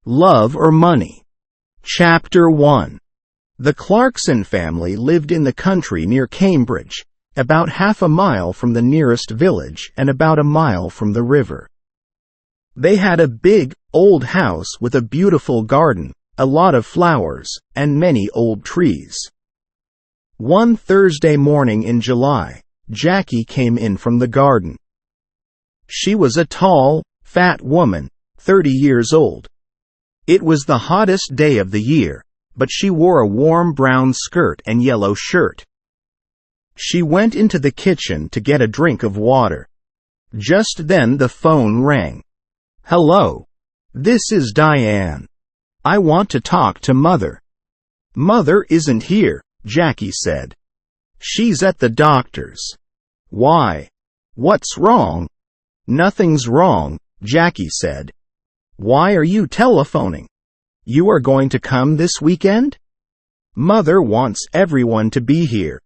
Love or Money? Chapter 1. The Clarkson family lived in the country near Cambridge, about half a mile from the nearest village and about a mile from the river. They had a big, old house with a beautiful garden, a lot of flowers, and many old trees. One Thursday morning in July, Jackie came in from the garden. She was a tall, fat woman, 30 years old. It was the hottest day of the year, but she wore a warm brown skirt and yellow shirt. She went into the kitchen to get a drink of water. Just then the phone rang. "Hello. This is Diane. I want to talk to Mother." "Mother isn't here," Jackie said. "She's at the doctor's." "Why? What's wrong?" "Nothing's wrong," Jackie said. "Why are you telephoning? You are going to come this weekend?" "Mother wants everyone to be here."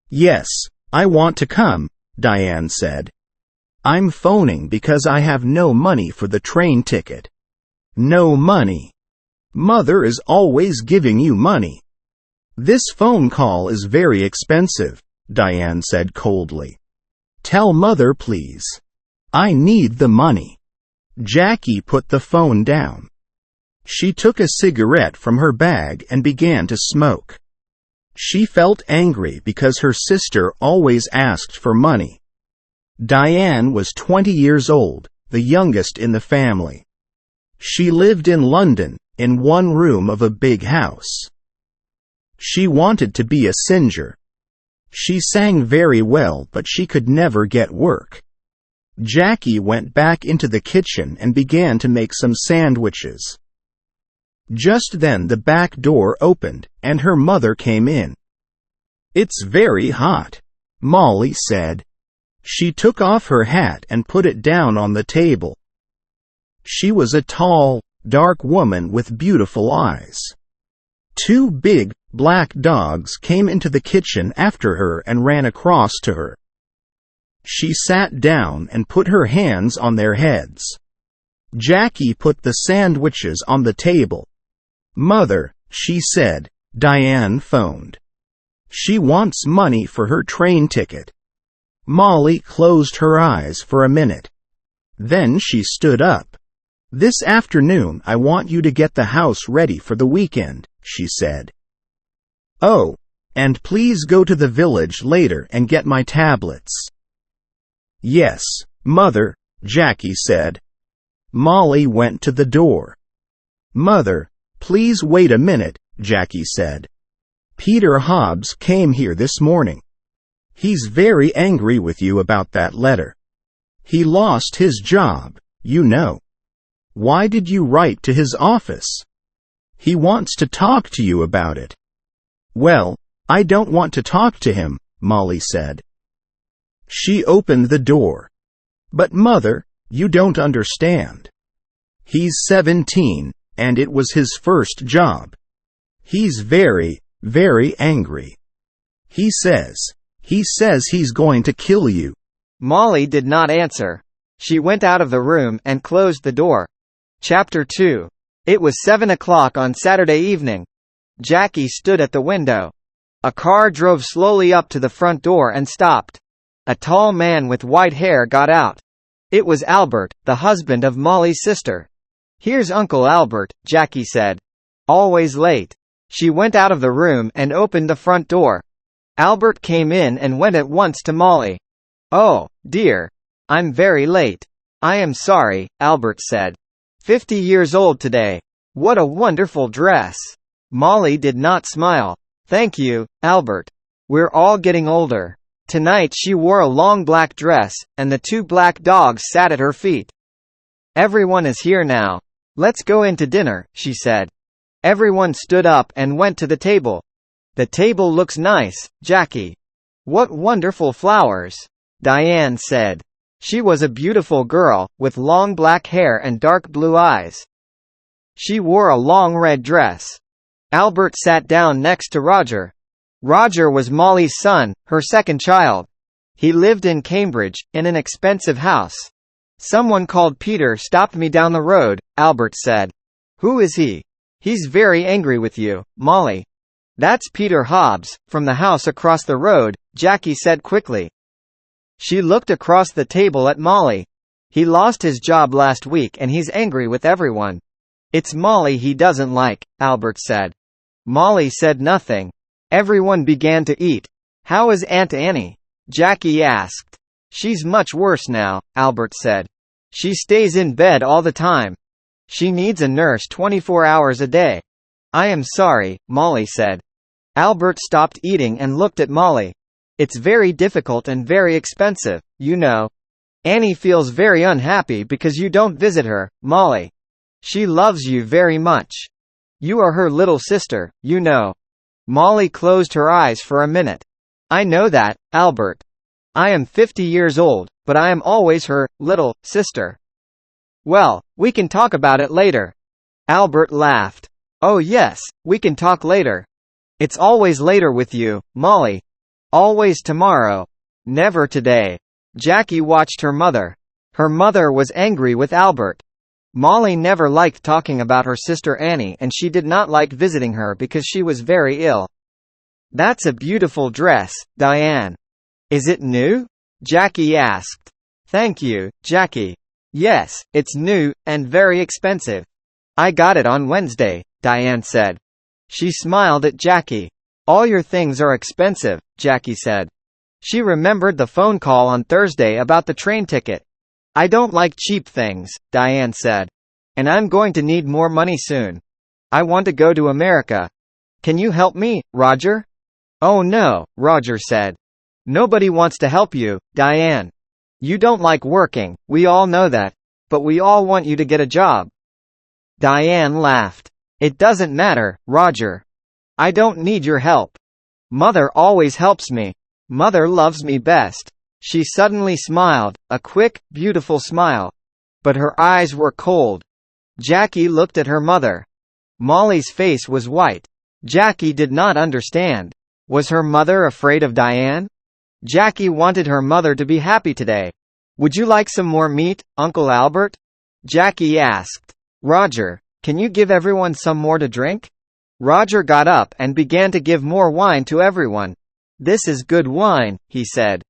"Yes, I want to come," Diane said. "I'm phoning because I have no money for the train ticket." "No money? Mother is always giving you money." "This phone call is very expensive," Diane said coldly. "Tell Mother, please. I need the money." Jackie put the phone down. She took a cigarette from her bag and began to smoke. She felt angry because her sister always asked for money. Diane was 20 years old, the youngest in the family. She lived in London, in one room of a big house. She wanted to be a singer. She sang very well, but she could never get work. Jackie went back into the kitchen and began to make some sandwiches. Just then the back door opened, and her mother came in. "It's very hot," Molly said. She took off her hat and put it down on the table. She was a tall, dark woman with beautiful eyes. Two big, black dogs came into the kitchen after her and ran across to her. She sat down and put her hands on their heads. Jackie put the sandwiches on the table. "Mother," she said, "Diane phoned. She wants money for her train ticket." Molly closed her eyes for a minute. Then she stood up. "This afternoon I want you to get the house ready for the weekend," she said. "Oh, and please go to the village later and get my tablets." "Yes, Mother," Jackie said. Molly went to the door. "Mother, please wait a minute," Jackie said. "Peter Hobbs came here this morning. He's very angry with you about that letter. He lost his job, you know. Why did you write to his office? He wants to talk to you about it." "Well, I don't want to talk to him," Molly said. She opened the door. "But Mother, you don't understand. He's 17, and it was his first job. He's very, very angry. He says he's going to kill you." Molly did not answer. She went out of the room and closed the door. Chapter 2. It was 7 o'clock on Saturday evening. Jackie stood at the window. A car drove slowly up to the front door and stopped. A tall man with white hair got out. It was Albert, the husband of Molly's sister. "Here's Uncle Albert," Jackie said. "Always late." She went out of the room and opened the front door. Albert came in and went at once to Molly. "Oh, dear. I'm very late." "I am sorry," Albert said. 50 years old today. What a wonderful dress." Molly did not smile. "Thank you, Albert. We're all getting older." Tonight she wore a long black dress, and the two black dogs sat at her feet. "Everyone is here now. Let's go in to dinner," she said. Everyone stood up and went to the table. "The table looks nice, Jackie." "What wonderful flowers," Diane said. She was a beautiful girl, with long black hair and dark blue eyes. She wore a long red dress. Albert sat down next to Roger. Roger was Molly's son, her second child. He lived in Cambridge, in an expensive house. "Someone called Peter stopped me down the road," Albert said. Who is he? He's very angry with you, Molly. That's Peter Hobbs, from the house across the road, Jackie said quickly. She looked across the table at Molly. He lost his job last week and he's angry with everyone. It's Molly he doesn't like, Albert said. Molly said nothing. Everyone began to eat. How is Aunt Annie? Jackie asked. She's much worse now, Albert said. She stays in bed all the time. She needs a nurse 24 hours a day. I am sorry, Molly said. Albert stopped eating and looked at Molly. It's very difficult and very expensive, you know. Annie feels very unhappy because you don't visit her, Molly. She loves you very much. You are her little sister, you know. Molly closed her eyes for a minute. I know that, Albert. I am 50 years old, but I am always her little sister. Well, we can talk about it later. Albert laughed. Oh yes, we can talk later. It's always later with you, Molly. Always tomorrow. Never today. Jackie watched her mother. Her mother was angry with Albert. Molly never liked talking about her sister Annie and she did not like visiting her because she was very ill. That's a beautiful dress, Diane. Is it new? Jackie asked. Thank you, Jackie. Yes, it's new, and very expensive. I got it on Wednesday, Diane said. She smiled at Jackie. All your things are expensive, Jackie said. She remembered the phone call on Thursday about the train ticket. I don't like cheap things, Diane said. And I'm going to need more money soon. I want to go to America. Can you help me, Roger? Oh no, Roger said. Nobody wants to help you, Diane. You don't like working, we all know that. But we all want you to get a job. Diane laughed. It doesn't matter, Roger. I don't need your help. Mother always helps me. Mother loves me best. She suddenly smiled, a quick, beautiful smile. But her eyes were cold. Jackie looked at her mother. Molly's face was white. Jackie did not understand. Was her mother afraid of Diane? Jackie wanted her mother to be happy today. Would you like some more meat, Uncle Albert? Jackie asked. Roger, can you give everyone some more to drink? Roger got up and began to give more wine to everyone. This is good wine, he said.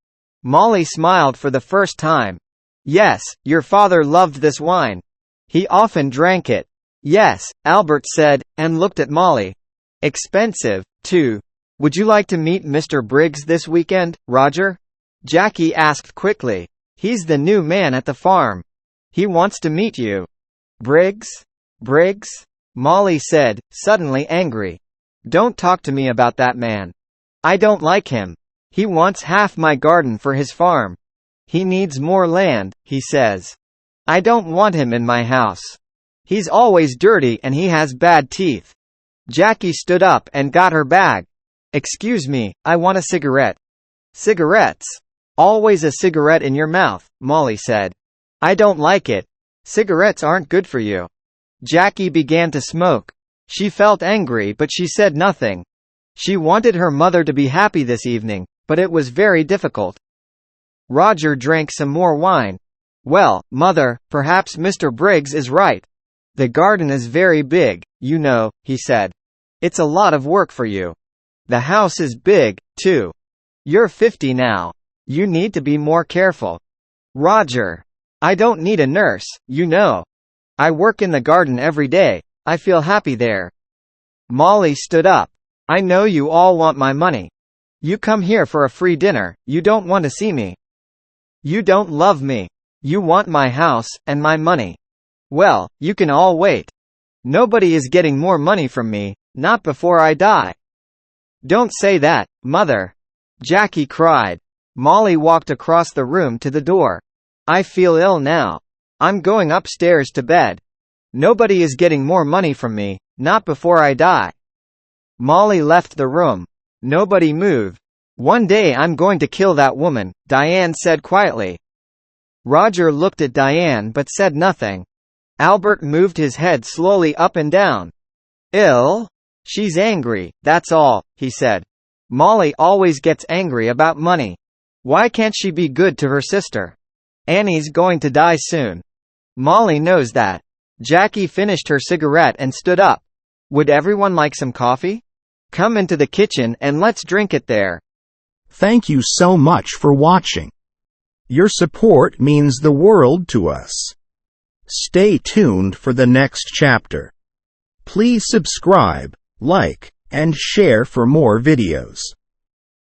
Molly smiled for the first time. Yes, your father loved this wine. He often drank it. Yes, Albert said, and looked at Molly. Expensive, too. Would you like to meet Mr. Briggs this weekend, Roger? Jackie asked quickly. He's the new man at the farm. He wants to meet you. Briggs? Briggs? Molly said, suddenly angry. Don't talk to me about that man. I don't like him. He wants half my garden for his farm. He needs more land, he says. I don't want him in my house. He's always dirty and he has bad teeth. Jackie stood up and got her bag. Excuse me, I want a cigarette. Cigarettes? Always a cigarette in your mouth, Molly said. I don't like it. Cigarettes aren't good for you. Jackie began to smoke. She felt angry but she said nothing. She wanted her mother to be happy this evening, but it was very difficult. Roger drank some more wine. Well, Mother, perhaps Mr. Briggs is right. The garden is very big, you know, he said. It's a lot of work for you. The house is big, too. You're 50 now. You need to be more careful. Roger. I don't need a nurse, you know. I work in the garden every day. I feel happy there. Molly stood up. I know you all want my money. You come here for a free dinner, you don't want to see me. You don't love me. You want my house, and my money. Well, you can all wait. Nobody is getting more money from me, not before I die. Don't say that, Mother. Jackie cried. Molly walked across the room to the door. I feel ill now. I'm going upstairs to bed. Nobody is getting more money from me, not before I die. Molly left the room. Nobody moved. One day I'm going to kill that woman, Diane said quietly. Roger looked at Diane but said nothing. Albert moved his head slowly up and down. Ill? She's angry, that's all, he said. Molly always gets angry about money. Why can't she be good to her sister? Annie's going to die soon. Molly knows that. Jackie finished her cigarette and stood up. Would everyone like some coffee? Come into the kitchen and let's drink it there. Thank you so much for watching. Your support means the world to us. Stay tuned for the next chapter. Please subscribe, like, and share for more videos.